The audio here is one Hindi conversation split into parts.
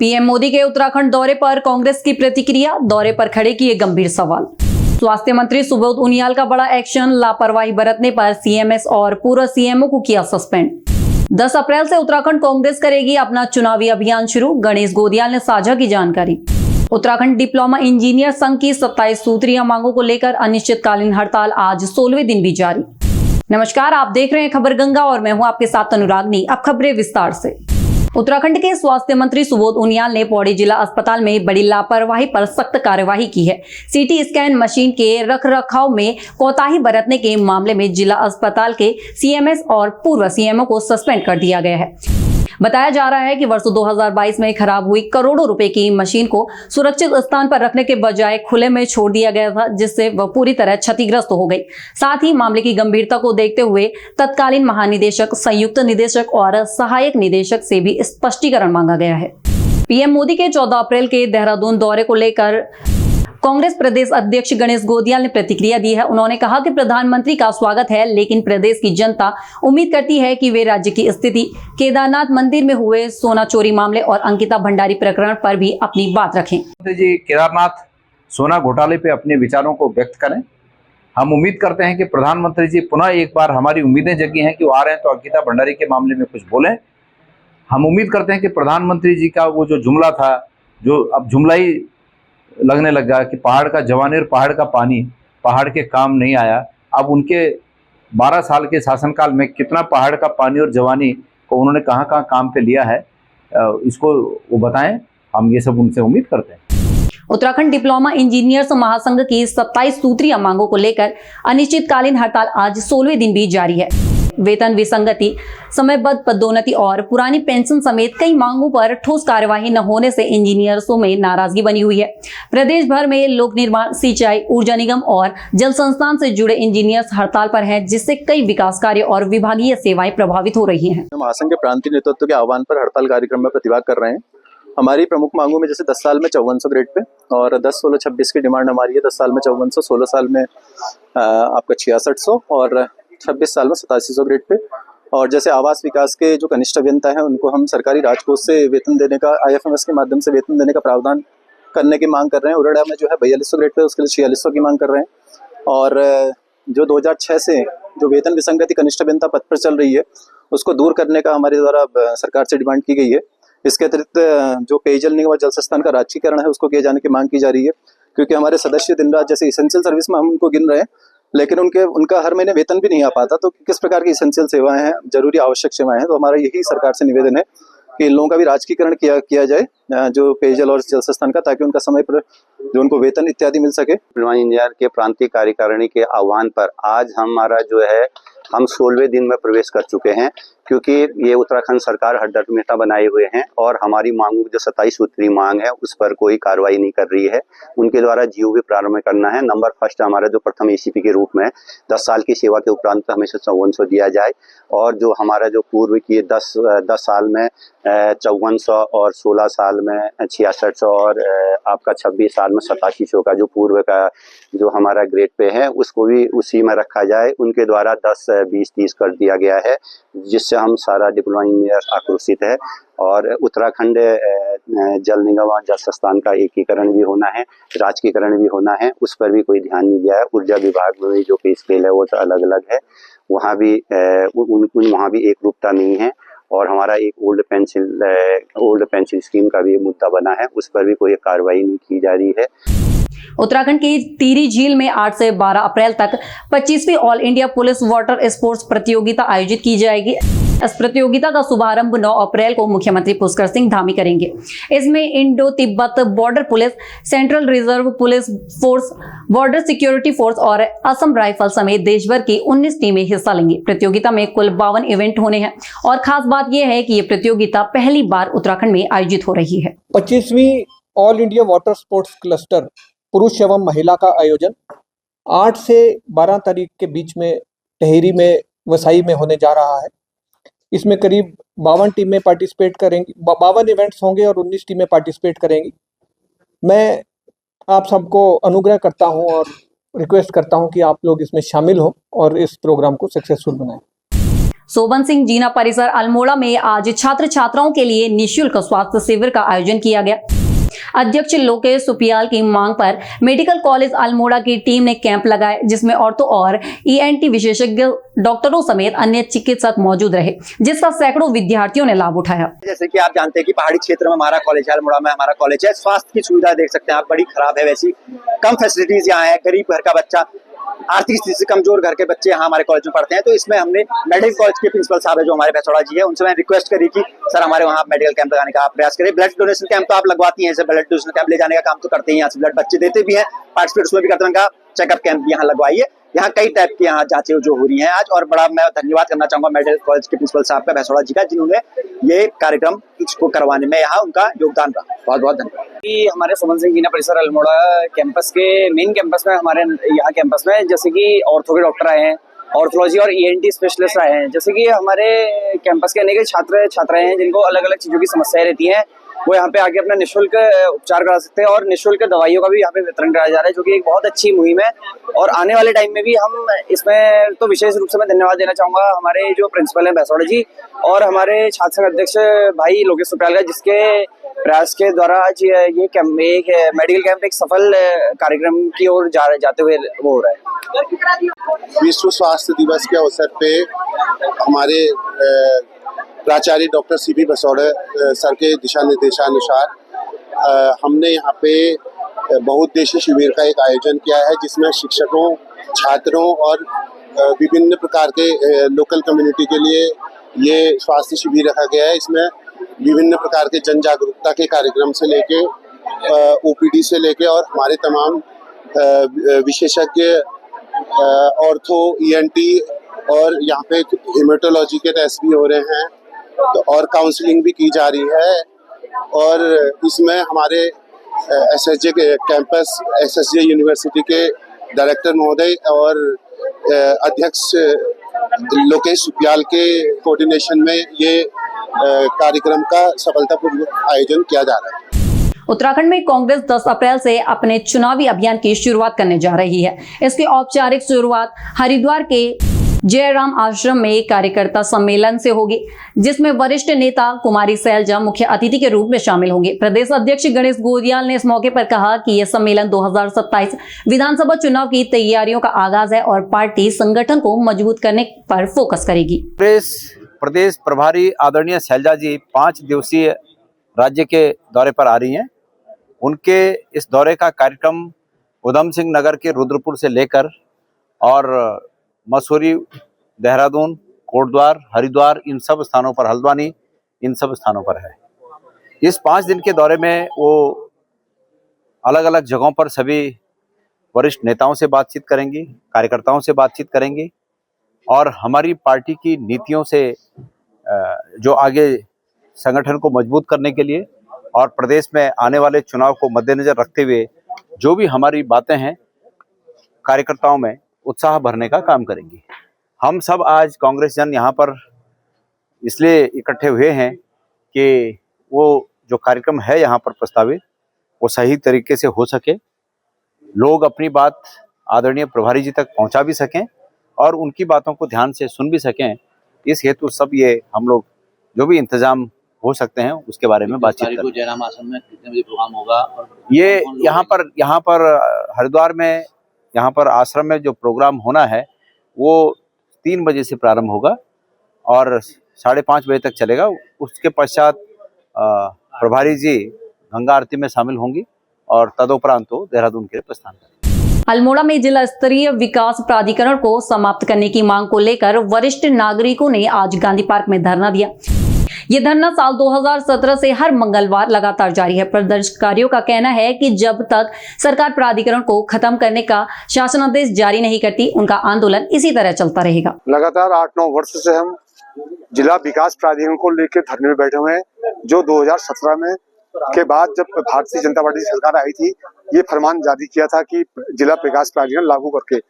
पीएम मोदी के उत्तराखंड दौरे पर कांग्रेस की प्रतिक्रिया, दौरे पर खड़े किए गंभीर सवाल। स्वास्थ्य मंत्री सुबोध उनियाल का बड़ा एक्शन, लापरवाही बरतने पर सीएमएस और पूर्व सीएमओ को किया सस्पेंड। 10 अप्रैल से उत्तराखंड कांग्रेस करेगी अपना चुनावी अभियान शुरू, गणेश गोदियाल ने साझा की जानकारी। उत्तराखंड डिप्लोमा इंजीनियर संघ की 27 सूत्रीय मांगों को लेकर अनिश्चितकालीन हड़ताल आज 16वें दिन भी जारी। नमस्कार, आप देख रहे हैं खबर गंगा और मैं हूं आपके साथ अनुरागनी। अब खबरें विस्तार से। उत्तराखंड के स्वास्थ्य मंत्री सुबोध उनियाल ने पौड़ी जिला अस्पताल में बड़ी लापरवाही पर सख्त कार्यवाही की है। सीटी स्कैन मशीन के रखरखाव में कोताही बरतने के मामले में जिला अस्पताल के सीएमएस और पूर्व सीएमओ को सस्पेंड कर दिया गया है। बताया जा रहा है कि वर्ष 2022 में खराब हुई करोड़ों रुपए की मशीन को सुरक्षित स्थान पर रखने के बजाय खुले में छोड़ दिया गया था, जिससे वह पूरी तरह क्षतिग्रस्त हो गई। साथ ही मामले की गंभीरता को देखते हुए तत्कालीन महानिदेशक, संयुक्त निदेशक और सहायक निदेशक से भी स्पष्टीकरण मांगा गया है। पीएम मोदी के 14 अप्रैल के देहरादून दौरे को लेकर कांग्रेस प्रदेश अध्यक्ष गणेश गोदियाल ने प्रतिक्रिया दी है। उन्होंने कहा कि प्रधानमंत्री का स्वागत है, लेकिन प्रदेश की जनता उम्मीद करती है कि वे राज्य की स्थिति, केदारनाथ मंदिर में हुए सोना चोरी मामले और अंकिता भंडारी प्रकरण पर भी अपनी बात रखें। जी, केदारनाथ सोना घोटाले पे अपने विचारों को व्यक्त करें। हम उम्मीद करते हैं कि प्रधानमंत्री जी पुनः एक बार हमारी उम्मीदें जगी हैं कि वो आ रहे हैं तो अंकिता भंडारी के मामले में कुछ बोलें। हम उम्मीद करते हैं कि प्रधानमंत्री जी का वो जो जुमला था, जो अब जुमला ही लगने लगा कि पहाड़ का जवानी और पहाड़ का पानी पहाड़ के काम नहीं आया। अब उनके 12 साल के शासनकाल में कितना पहाड़ का पानी और जवानी को उन्होंने कहाँ कहाँ काम पे लिया है, इसको वो बताएं। हम ये सब उनसे उम्मीद करते हैं। उत्तराखंड डिप्लोमा इंजीनियर्स महासंघ की 27 सूत्रीय मांगों को लेकर अनिश्चितकालीन हड़ताल आज 16वें दिन भी जारी है। वेतन विसंगति, समयबद्ध पदोन्नति और पुरानी पेंशन समेत कई मांगों पर ठोस कार्यवाही न होने से इंजीनियर्सों में नाराजगी बनी हुई है। प्रदेश भर में लोक निर्माण, सिंचाई, ऊर्जा निगम और जल संस्थान से जुड़े इंजीनियर्स हड़ताल पर हैं, जिससे कई विकास कार्य और विभागीय सेवाएं प्रभावित हो रही हैं। महासंघ के प्रांतीय नेतृत्व के आह्वान पर हड़ताल कार्यक्रम में प्रतिभाग कर रहे हैं। हमारी प्रमुख मांगों में जैसे 10 साल में 5400 ग्रेड पे और 10, 16, 26 की डिमांड हमारी है। 10 साल में 5400, 16 साल में आपका 6600 और 26 साल में 8700 ग्रेड पे। और जैसे आवास विकास के जो कनिष्ठ अभियंता हैं उनको हम सरकारी राजकोष से वेतन देने का, IFMS के माध्यम से वेतन देने का प्रावधान करने की मांग कर रहे हैं। उरेडा में जो है 4200 ग्रेड पे, उसके लिए 4600 की मांग कर रहे हैं। और जो 2006 से जो वेतन विसंगति कनिष्ठ अभियंता पद पर चल रही है उसको दूर करने का हमारे द्वारा सरकार से डिमांड की गई है। इसके अतिरिक्त जो पेयजल निगम और जल संस्थान का राज्यीकरण है उसको किए जाने की मांग की जा रही है, क्योंकि हमारे सदस्य दिन रात जैसे इसेंशियल सर्विस में हम उनको गिन रहे हैं, लेकिन उनका हर महीने वेतन भी नहीं आ पाता। तो किस प्रकार की इसेंशियल सेवाएं हैं, जरूरी आवश्यक सेवाएं हैं, तो हमारा यही सरकार से निवेदन है कि इन लोगों का भी राजकीकरण किया जाए, जो पेयजल और जल संस्थान का, ताकि उनका समय पर जो उनको वेतन इत्यादि मिल सके। डिप्लोमा इंजीनियर के प्रांतीय कार्यकारिणी के आह्वान पर आज हमारा जो है हम 16वें दिन में प्रवेश कर चुके हैं, क्योंकि ये उत्तराखंड सरकार हड्डामेटा बनाए हुए हैं और हमारी मांगों की जो 27 सूत्री मांग है उस पर कोई कार्रवाई नहीं कर रही है। उनके द्वारा जीओ प्रारंभ करना है। नंबर फर्स्ट हमारा जो प्रथम ACP के रूप में 10 साल की सेवा के उपरांत हमें 5400 दिया जाए, और जो हमारा जो पूर्व की 10 साल में 5400 और 16 साल में 6600 और आपका 26 साल में 8700 का जो पूर्व का जो हमारा ग्रेड पे है उसको भी उसी में रखा जाए। उनके द्वारा 10, 20, 30 कर दिया गया है, जिससे हम सारा डिप्लोमा इंजीनियर आक्रोशित है। और उत्तराखंड जल निगम और जल संस्थान का एकीकरण भी होना है, राजकीकरण भी होना है, उस पर भी कोई ध्यान नहीं दिया है। ऊर्जा विभाग में भी जो पे स्केल है वो तो अलग अलग है, वहाँ भी वहाँ भी एक रूपता नहीं है। और हमारा एक ओल्ड पेंशन स्कीम का भी मुद्दा बना है, उस पर भी कोई कार्रवाई नहीं की जा रही है। उत्तराखंड की टिहरी झील में 8 से 12 अप्रैल तक 25वीं all India police water sports प्रतियोगिता आयोजित की जाएगी। इस प्रतियोगिता का शुभारंभ 9 अप्रैल को मुख्यमंत्री पुष्कर सिंह धामी करेंगे। इसमें Indo Tibet border police, central reserve police force, border security force और असम राइफल समेत देश भर की 19 टीमें हिस्सा लेंगी। प्रतियोगिता में कुल 52 इवेंट होने हैं और खास बात यह है कि ये प्रतियोगिता पहली बार उत्तराखंड में आयोजित हो रही है। 25वीं all India water sports cluster पुरुष एवं महिला का आयोजन 8 से 12 तारीख के बीच में टिहरी में, वसाई में होने जा रहा है। इसमें करीब 52 टीमें पार्टिसिपेट करेंगी, 52 इवेंट्स होंगे और 19 टीमें पार्टिसिपेट करेंगी। मैं आप सबको अनुग्रह करता हूं और रिक्वेस्ट करता हूं कि आप लोग इसमें शामिल हो और इस प्रोग्राम को सक्सेसफुल बनाएं। सोबन सिंह जीना परिसर अल्मोड़ा में आज छात्र छात्राओं के लिए निःशुल्क स्वास्थ्य शिविर का आयोजन किया गया। अध्यक्ष लोकेश सुपियाल की मांग पर मेडिकल कॉलेज अल्मोड़ा की टीम ने कैंप लगाए, जिसमें औरतों और ईएनटी विशेषज्ञ डॉक्टरों समेत अन्य चिकित्सक मौजूद रहे, जिसका सैकड़ों विद्यार्थियों ने लाभ उठाया। जैसे कि आप जानते हैं कि पहाड़ी क्षेत्र में हमारा कॉलेज है, अल्मोड़ा में हमारा कॉलेज है। स्वास्थ्य की सुविधा देख सकते हैं आप, बड़ी खराब है। वैसी कम फैसिलिटीज यहाँ है। गरीब घर का बच्चा, आर्थिक स्थिति से कमजोर घर के बच्चे यहाँ हमारे कॉलेज में पढ़ते हैं। तो इसमें हमने मेडिकल कॉलेज के प्रिंसिपल साहब है जो हमारे भैसोड़ा जी है, उनसे मैं रिक्वेस्ट करी कि सर हमारे वहाँ मेडिकल कैंप लगाने का आप प्रयास करें। ब्लड डोनेशन कैंप तो आप लगवाती हैं, ब्लड डोनेशन कैंप ले जाने का काम तो करते हैं, यहाँ से ब्लड बच्चे देते भी हैं, पार्टिसिपेट उसमें भी करते हैं। उनका चेकअप कैंप भी यहाँ लगवाइए। यहाँ कई टाइप की यहाँ जांचें जो हो रही हैं आज, और बड़ा मैं धन्यवाद करना चाहूंगा मेडिकल कॉलेज के प्रिंसिपल साहब का भैसोड़ा जी का, जिन्होंने ये कार्यक्रम इसको करवाने में यहाँ उनका योगदान रहा। बहुत बहुत धन्यवाद। हमारे सोबन सिंह जीना परिसर अल्मोड़ा कैंपस के मेन कैंपस में, हमारे यहाँ कैंपस में जैसे कि ऑर्थो के डॉक्टर आए हैं, ऑर्थोलॉजी और ईएनटी स्पेशलिस्ट आए हैं। जैसे कि हमारे कैंपस के अनेक छात्र छात्राएं हैं जिनको अलग अलग चीज़ों की समस्याएं रहती हैं, वो यहाँ पे आके अपना निःशुल्क उपचार करा सकते हैं और निःशुल्क दवाइयों का भी यहाँ पे वितरण कराया जा रहा है, जो कि एक बहुत अच्छी मुहिम है। और आने वाले टाइम में भी हम इसमें तो विशेष रूप से मैं धन्यवाद देना चाहूँगा हमारे जो प्रिंसिपल हैं भैसोड़ा जी और हमारे छात्र संघ अध्यक्ष भाई लोकेश सुपियाल का, जिसके प्रयास के द्वारा आज ये मेडिकल कैंप एक सफल कार्यक्रम की ओर जाते हुए वो हो रहा है। विश्व स्वास्थ्य दिवस के अवसर पे हमारे प्राचार्य डॉक्टर सीबी भैसोड़ा सर के दिशा निर्देशानुसार हमने यहाँ पे बहुउद्देशीय शिविर का एक आयोजन किया है, जिसमें शिक्षकों, छात्रों और विभिन्न प्रकार के लोकल कम्युनिटी के लिए ये स्वास्थ्य शिविर रखा गया है। इसमें विभिन्न प्रकार के जन जागरूकता के कार्यक्रम से लेके ओपीडी से लेके और हमारे तमाम विशेषज्ञ ऑर्थो, ईएनटी और यहाँ पे हेमेटोलॉजी के टेस्ट भी हो रहे हैं, तो और काउंसलिंग भी की जा रही है। और इसमें हमारे एसएसजे कैंपस, एसएसजे यूनिवर्सिटी के डायरेक्टर महोदय और अध्यक्ष लोकेश सुपियाल के कोऑर्डिनेशन में ये कार्यक्रम का सफलतापूर्वक आयोजन किया जा रहा है। उत्तराखंड में कांग्रेस 10 अप्रैल से अपने चुनावी अभियान की शुरुआत करने जा रही है। इसकी औपचारिक शुरुआत हरिद्वार के जयराम आश्रम में कार्यकर्ता सम्मेलन से होगी, जिसमें वरिष्ठ नेता कुमारी सैलजा मुख्य अतिथि के रूप में शामिल होंगे। प्रदेश अध्यक्ष गणेश गोदियाल ने इस मौके पर कहा कि यह सम्मेलन 2027 विधानसभा चुनाव की तैयारियों का आगाज है और पार्टी संगठन को मजबूत करने पर फोकस करेगी। प्रदेश प्रभारी आदरणीय सैलजा जी 5 दिवसीय राज्य के दौरे पर आ रही हैं। उनके इस दौरे का कार्यक्रम उधम सिंह नगर के रुद्रपुर से लेकर और मसूरी, देहरादून, कोटद्वार, हरिद्वार, इन सब स्थानों पर, हल्द्वानी, इन सब स्थानों पर है। इस 5 दिन के दौरे में वो अलग अलग जगहों पर सभी वरिष्ठ नेताओं से बातचीत करेंगी, कार्यकर्ताओं से बातचीत करेंगी और हमारी पार्टी की नीतियों से जो आगे संगठन को मजबूत करने के लिए और प्रदेश में आने वाले चुनाव को मद्देनजर रखते हुए जो भी हमारी बातें हैं, कार्यकर्ताओं में उत्साह भरने का काम करेंगी। हम सब आज कांग्रेस जन यहाँ पर इसलिए इकट्ठे हुए हैं कि वो जो कार्यक्रम है यहाँ पर प्रस्तावित, वो सही तरीके से हो सके, लोग अपनी बात आदरणीय प्रभारी जी तक पहुँचा भी सकें और उनकी बातों को ध्यान से सुन भी सकें। इस हेतु सब ये हम लोग जो भी इंतजाम हो सकते हैं उसके बारे में बातचीत करें। जयराम आश्रम में कितने बजे प्रोग्राम होगा? और ये यहाँ पर हरिद्वार में यहाँ पर आश्रम में जो प्रोग्राम होना है वो 3 बजे से प्रारंभ होगा और 5:30 बजे तक चलेगा। उसके पश्चात प्रभारी जी गंगा आरती में शामिल होंगी और तदोपरांत तो देहरादून के लिए प्रस्थान करेंगे। अल्मोड़ा में जिला स्तरीय विकास प्राधिकरण को समाप्त करने की मांग को लेकर वरिष्ठ नागरिकों ने आज गांधी पार्क में धरना दिया। ये धरना साल 2017 से हर मंगलवार लगातार जारी है। प्रदर्शनकारियों का कहना है कि जब तक सरकार प्राधिकरण को खत्म करने का शासनादेश जारी नहीं करती, उनका आंदोलन इसी तरह चलता रहेगा। लगातार 8-9 वर्ष से हम जिला विकास प्राधिकरण को लेकर धरने में बैठे हुए हैं, जो 2017 में के बाद जब भारतीय जनता पार्टी की सरकार आई थी, ये फरमान जारी किया था कि जिला विकास प्राधिकरण लागू करके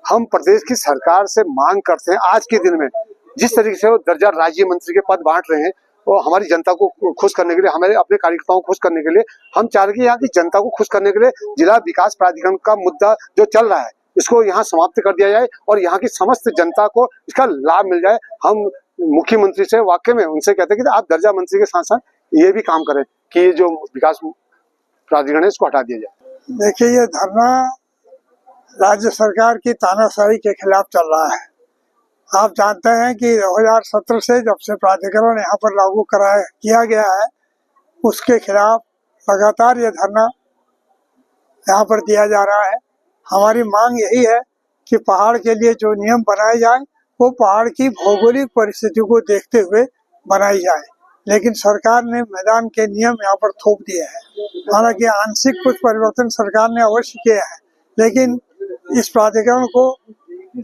हम प्रदेश की सरकार से मांग करते हैं। आज के दिन में जिस तरीके से वो दर्जा राज्य मंत्री के पद बांट रहे हैं, वो हमारी जनता को खुश करने के लिए, हमारे अपने कार्यकर्ताओं को खुश करने के लिए, हम चाह रहे हैं कि यहाँ की जनता को खुश करने के लिए जिला विकास प्राधिकरण का मुद्दा जो चल रहा है इसको यहाँ समाप्त कर दिया जाए और यहाँ की समस्त जनता को इसका लाभ मिल जाए। हम मुख्यमंत्री से वाकई में उनसे कहते हैं कि आप दर्जा मंत्री के साथ साथ ये भी काम करें कि ये जो विकास प्राधिकरण है इसको हटा दिया जाए। देखिए, ये धरना राज्य सरकार की तानाशाही के खिलाफ चल रहा है। आप जानते हैं कि 2017 से जब से प्राधिकरण यहाँ पर लागू किया गया है, उसके खिलाफ लगातार ये धरना यहाँ पर दिया जा रहा है। हमारी मांग यही है कि पहाड़ के लिए जो नियम बनाए जाए वो पहाड़ की भौगोलिक परिस्थितियों को देखते हुए बनाई जाए, लेकिन सरकार ने मैदान के नियम यहाँ पर थोप दिए हैं। हालांकि आंशिक कुछ परिवर्तन सरकार ने अवश्य किए हैं, लेकिन इस प्राधिकरण को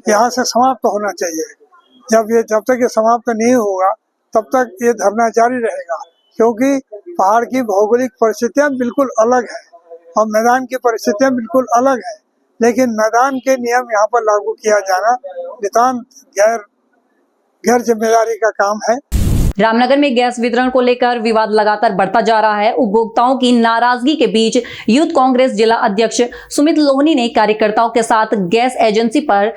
यहाँ से समाप्त होना चाहिए। जब तक ये समाप्त नहीं होगा तब तक ये धरना जारी रहेगा, क्योंकि पहाड़ की भौगोलिक परिस्थितियाँ बिल्कुल अलग है और मैदान की परिस्थितियाँ बिल्कुल अलग है, लेकिन मैदान के नियम यहाँ पर लागू किया जाना नितांत गैर जिम्मेदारी का काम है। रामनगर में गैस वितरण को लेकर विवाद लगातार बढ़ता जा रहा है। उपभोक्ताओं की नाराजगी के बीच यूथ कांग्रेस जिला अध्यक्ष सुमित लोहनी ने कार्यकर्ताओं के साथ गैस एजेंसी पर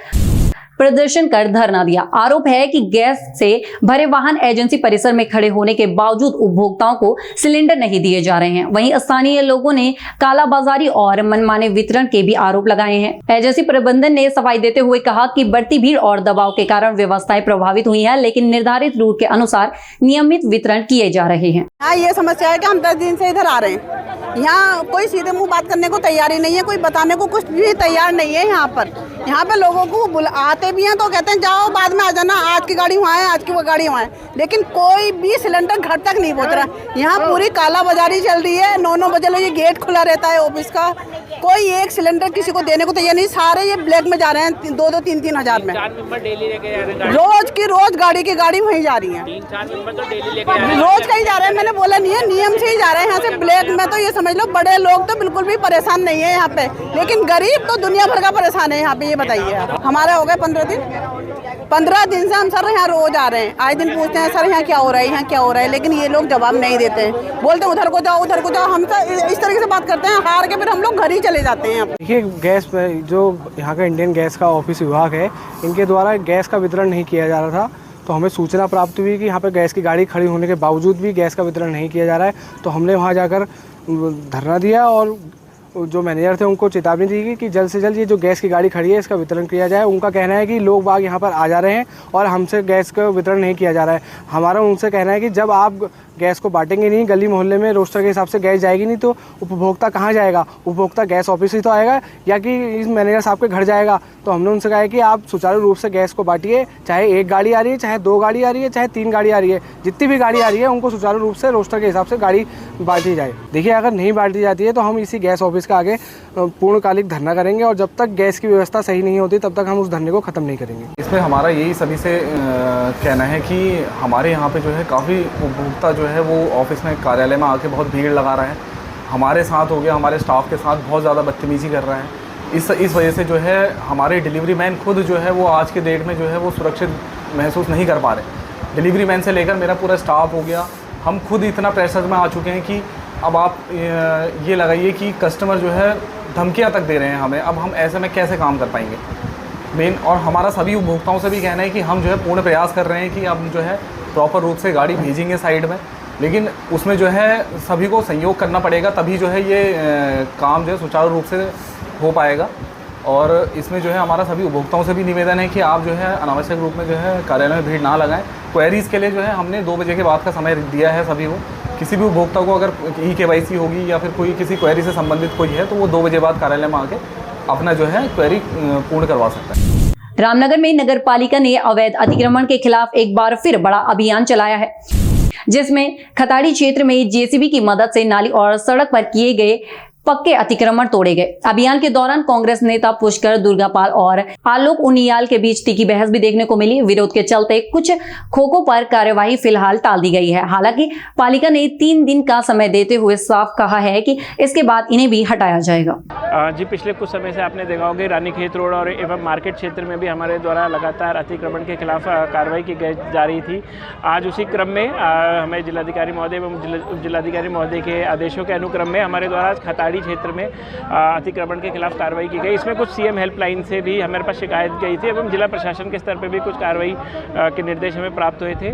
प्रदर्शन कर धरना दिया। आरोप है कि गैस से भरे वाहन एजेंसी परिसर में खड़े होने के बावजूद उपभोक्ताओं को सिलेंडर नहीं दिए जा रहे हैं। वहीं स्थानीय लोगों ने कालाबाजारी और मनमाने वितरण के भी आरोप लगाए हैं। एजेंसी प्रबंधन ने सफाई देते हुए कहा कि बढ़ती भीड़ और दबाव के कारण व्यवस्थाएं प्रभावित हुई हैं, लेकिन निर्धारित रूट के अनुसार नियमित वितरण किए जा रहे हैं। ये समस्या है कि हम 10 दिन से इधर आ रहे हैं, यहाँ कोई सीधे मुंह बात करने को तैयारी नहीं है, कोई बताने को कुछ भी तैयार नहीं है। यहाँ पे लोगों को आते भी हैं तो कहते हैं जाओ बाद में आ जाना, आज की गाड़ी वहाँ है, आज की वो गाड़ी वहाँ है, लेकिन कोई भी सिलेंडर घर तक नहीं पहुँच रहा। यहाँ पूरी कालाबाजारी चल रही है। 9-9 बजे ये गेट खुला रहता है ऑफिस का, कोई एक सिलेंडर किसी को देने को तैयार नहीं। सारे ये ब्लैक में जा रहे हैं, 2-2, 3-3 हजार में। रोज की रोज गाड़ी की गाड़ी वहीं जा रही है, रोज कहीं जा रहे हैं। मैंने बोला नहीं है, नियम से ही जा रहे हैं यहाँ से ब्लैक में। तो ये समझ लो बड़े लोग तो बिल्कुल भी परेशान नहीं है यहाँ पे, लेकिन गरीब तो दुनिया भर का परेशान है यहाँ पे। ये बताइए, हमारे हो गए 15 दिन से हम सर यहाँ रोज आ रहे हैं। आए दिन पूछते हैं सर यहाँ क्या हो रहा है, यहाँ क्या हो रहा है, लेकिन ये लोग जवाब नहीं देते हैं। बोलते हैं उधर को जाओ, उधर को जाओ। हम तो इस तरीके से बात करते हैं, हार के फिर हम लोग घर ही चले जाते हैं। देखिए, गैस जो यहाँ का इंडियन गैस का ऑफिस विभाग है, इनके द्वारा गैस का वितरण नहीं किया जा रहा था। तो हमें सूचना प्राप्त हुई कि यहाँ पर गैस की गाड़ी खड़ी होने के बावजूद भी गैस का वितरण नहीं किया जा रहा है। तो हमने वहाँ जाकर धरना दिया और जो मैनेजर थे उनको चेतावनी दी कि जल्द से जल्द ये जो गैस की गाड़ी खड़ी है इसका वितरण किया जाए। उनका कहना है कि लोग बाग यहाँ पर आ जा रहे हैं और हमसे गैस का वितरण नहीं किया जा रहा है। हमारा उनसे कहना है कि जब आप गैस को बांटेंगे नहीं, गली मोहल्ले में रोस्टर के हिसाब से गैस जाएगी नहीं, तो उपभोक्ता कहाँ जाएगा? उपभोक्ता गैस ऑफिस ही तो आएगा या कि इस मैनेजर साहब के घर जाएगा। तो हमने उनसे कहा है कि आप सुचारू रूप से गैस को बांटिए, चाहे 1 गाड़ी आ रही है, चाहे 2 गाड़ी आ रही है, चाहे 3 गाड़ी आ रही है, जितनी भी गाड़ी आ रही है उनको सुचारू रूप से रोस्टर के हिसाब से गाड़ी बांटी जाए। देखिए, अगर नहीं बांटी जाती है तो हम इसी गैस ऑफिस का आगे पूर्णकालिक धरना करेंगे और जब तक गैस की व्यवस्था सही नहीं होती तब तक हम उस धरने को ख़त्म नहीं करेंगे। इसमें हमारा यही सभी से कहना है कि हमारे यहाँ पे जो है काफ़ी उपभोक्ता जो है वो ऑफिस में कार्यालय में आके बहुत भीड़ लगा रहा है। हमारे साथ हो गया, हमारे स्टाफ के साथ बहुत ज़्यादा बदतमीजी कर रहा है। इस वजह से जो है हमारे डिलीवरी मैन खुद जो है वो आज के डेट में जो है वो सुरक्षित महसूस नहीं कर पा रहे। डिलीवरी मैन से लेकर मेरा पूरा स्टाफ हो गया, हम खुद इतना प्रेशर में आ चुके हैं कि अब आप ये लगाइए कि कस्टमर जो है धमकियां तक दे रहे हैं हमें। अब हम ऐसे में कैसे काम कर पाएंगे मेन। और हमारा सभी उपभोक्ताओं से भी कहना है कि हम जो है पूर्ण प्रयास कर रहे हैं कि अब जो है प्रॉपर रूप से गाड़ी भेजेंगे साइड में, लेकिन उसमें जो है सभी को सहयोग करना पड़ेगा, तभी जो है ये काम जो है सुचारू रूप से हो पाएगा। और इसमें जो है हमारा सभी उपभोक्ताओं से भी निवेदन है कि आप जो है अनावश्यक रूप में जो है कार्यालय में भीड़ ना लगाएं। क्वेरीज़ के लिए जो है हमने 2 बजे के बाद का समय दिया है सभी को। किसी भी उपभोक्ता को अगर EKYC होगी या फिर कोई किसी क्वेरी से संबंधित कोई है तो वो 2 बजे बाद कार्यालय में आके अपना जो है क्वेरी पूर्ण करवा सकता है। रामनगर में नगर पालिका ने अवैध अतिक्रमण के खिलाफ एक बार फिर बड़ा अभियान चलाया है, जिसमें खताड़ी क्षेत्र में JCB की मदद से नाली और सड़क पर किए गए पक्के अतिक्रमण तोड़े गए। अभियान के दौरान कांग्रेस नेता पुष्कर दुर्गापाल और आलोक उनियाल के बीच तीखी बहस भी देखने को मिली। विरोध के चलते कुछ खोखों पर कार्यवाही फिलहाल टाल दी गई है। हालांकि पालिका ने 3 दिन का समय देते हुए साफ कहा है कि इसके बाद इन्हें भी हटाया जाएगा। जी, पिछले कुछ समय से आपने देखा होगा रानीखेत रोड और एवं मार्केट क्षेत्र में भी हमारे द्वारा लगातार अतिक्रमण के खिलाफ कार्रवाई की जा रही थी। आज उसी क्रम में हमें जिलाधिकारी महोदय एवं उप जिलाधिकारी महोदय के आदेशों के अनुक्रम में हमारे द्वारा खताड़ी पहाड़ी क्षेत्र में अतिक्रमण के खिलाफ कार्रवाई की गई। इसमें कुछ सीएम हेल्पलाइन से भी हमारे पास शिकायत गई थी एवं जिला प्रशासन के स्तर पर भी कुछ कार्रवाई के निर्देश हमें प्राप्त हुए थे।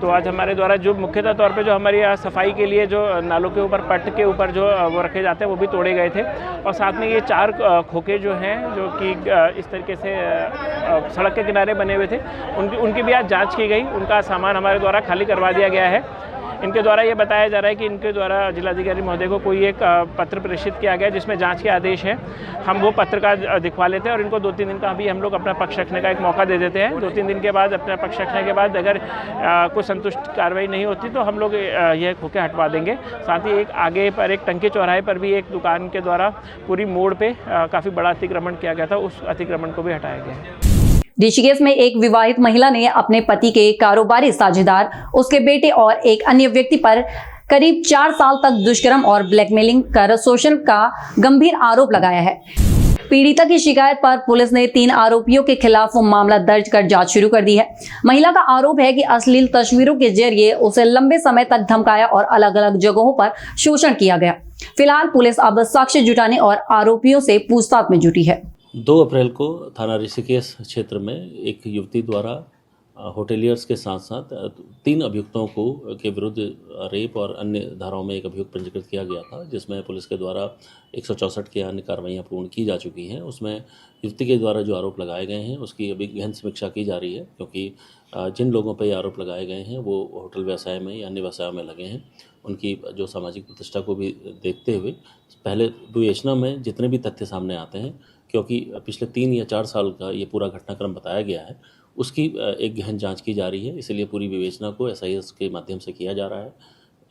तो आज हमारे द्वारा जो मुख्यतः तौर पे जो हमारी सफाई के लिए जो नालों के ऊपर पट्ट के ऊपर जो वो रखे जाते हैं वो भी तोड़े गए थे, और साथ में ये 4 खोखे जो हैं जो कि इस तरीके से सड़क के किनारे बने हुए थे उनकी भी आज जांच की गई। उनका सामान हमारे द्वारा खाली करवा दिया गया है। इनके द्वारा ये बताया जा रहा है कि इनके द्वारा जिलाधिकारी महोदय को कोई एक पत्र प्रेषित किया गया जिसमें जांच के आदेश है। हम वो पत्र का दिखवा लेते हैं और इनको 2-3 दिन का भी हम लोग अपना पक्ष रखने का एक मौका दे देते हैं। 2-3 दिन के बाद अपना पक्ष रखने के बाद अगर कोई संतुष्ट कार्रवाई नहीं होती तो हम लोग यह खोखे हटवा देंगे। साथ ही एक आगे पर एक टंकी चौराहे पर भी एक दुकान के द्वारा पूरी मोड़ पे काफ़ी बड़ा अतिक्रमण किया गया था, उस अतिक्रमण को भी हटाया गया है। ऋषिकेश में एक विवाहित महिला ने अपने पति के कारोबारी साझेदार, उसके बेटे और एक अन्य व्यक्ति पर करीब 4 साल तक दुष्कर्म और ब्लैकमेलिंग कर शोषण का गंभीर आरोप लगाया है। पीड़िता की शिकायत पर पुलिस ने 3 आरोपियों के खिलाफ मामला दर्ज कर जांच शुरू कर दी है। महिला का आरोप है कि अश्लील तस्वीरों के जरिए उसे लंबे समय तक धमकाया और अलग अलग जगहों पर शोषण किया गया। फिलहाल पुलिस अब साक्ष्य जुटाने और आरोपियों से पूछताछ में जुटी है। 2 अप्रैल को थाना ऋषिकेश क्षेत्र में एक युवती द्वारा होटेलियर्स के साथ साथ 3 अभियुक्तों को के विरुद्ध रेप और अन्य धाराओं में एक अभियुक्त पंजीकृत किया गया था, जिसमें पुलिस के द्वारा 164 की अन्य कार्रवाइयाँ पूर्ण की जा चुकी हैं। उसमें युवती के द्वारा जो आरोप लगाए गए हैं उसकी अभी गहन समीक्षा की जा रही है, क्योंकि जिन लोगों पर ये आरोप लगाए गए हैं वो होटल व्यवसाय में या अन्य व्यवसायों में लगे हैं। उनकी जो सामाजिक प्रतिष्ठा को भी देखते हुए पहले विवेचना में जितने भी तथ्य सामने आते हैं, क्योंकि पिछले 3 या 4 साल का ये पूरा घटनाक्रम बताया गया है, उसकी एक गहन जांच की जा रही है। इसलिए पूरी विवेचना को SIS के माध्यम से किया जा रहा है।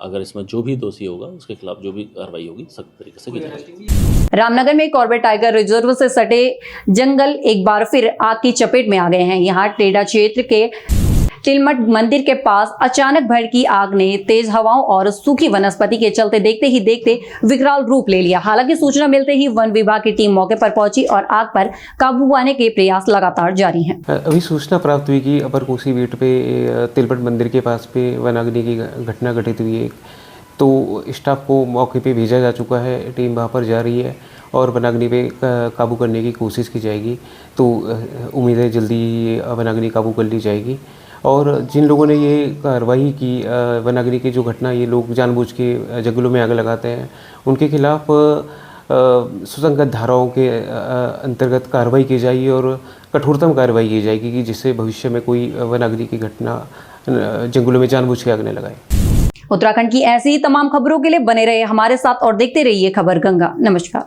अगर इसमें जो भी दोषी होगा उसके खिलाफ जो भी कार्रवाई होगी सख्त तरीके से की जाएगी। रामनगर में कॉर्बेट टाइगर रिजर्व से सटे जंगल एक बार फिर आग की चपेट में आ गए हैं। यहाँ टेढ़ा क्षेत्र के तिलमठ मंदिर के पास अचानक भड़की आग ने तेज हवाओं और सूखी वनस्पति के चलते देखते ही देखते विकराल रूप ले लिया। हालांकि सूचना मिलते ही वन विभाग की टीम मौके पर पहुंची और आग पर काबू पाने के प्रयास लगातार जारी हैं। अभी सूचना प्राप्त हुई कि अपर कोसी बेट पे तिलमठ मंदिर के पास पे वनाग्नि की घटना घटित हुई है, तो स्टाफ को मौके पे भेजा जा चुका है। टीम वहाँ पर जा रही है और वनाग्नि पे काबू करने की कोशिश की जाएगी। तो उम्मीद है जल्दी वनाग्नि काबू कर ली जाएगी। और जिन लोगों ने ये कार्रवाई की वनाग्नि की जो घटना, ये लोग जानबूझ के जंगलों में आग लगाते हैं, उनके खिलाफ सुसंगत धाराओं के अंतर्गत कार्रवाई की जाएगी और कठोरतम कार्रवाई की जाएगी कि जिससे भविष्य में कोई वनाग्नि की घटना जंगलों में जानबूझ के आग न लगाए। उत्तराखंड की ऐसी ही तमाम खबरों के लिए बने रहे हमारे साथ और देखते रहिए खबर गंगा। नमस्कार।